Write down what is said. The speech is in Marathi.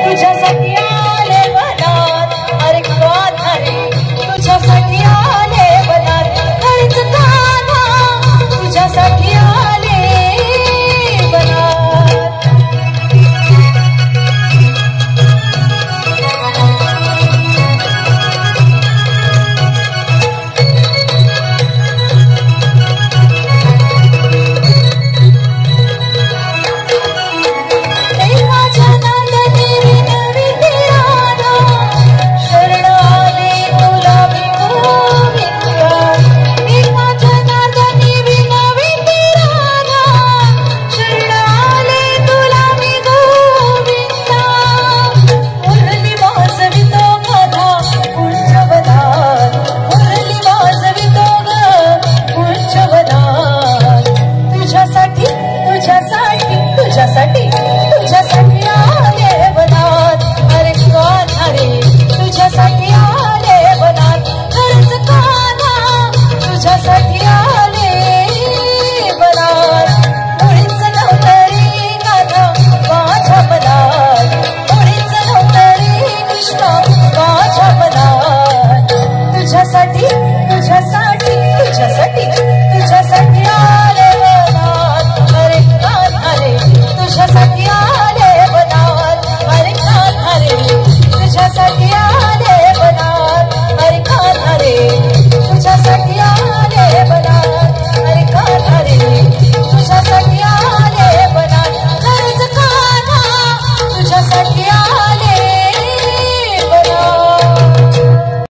तुझ्यासाठी आले वनात, अरे गाथा रे तुझ्यासाठी आले वनात, खरीच गाथा तुझ्यासाठी आले वनात. तुझ्यासाठी आले वनात, अरे गाथा रे तुझ्यासाठी आले वनात, खरंच गाथा तुझ्यासाठी आले वनात. मुळीच नव्हतं रे गाथा माझ्या मनात, मुळीच नव्हतं रे कृष्णा माझ्या मनात, तुझ्यासाठी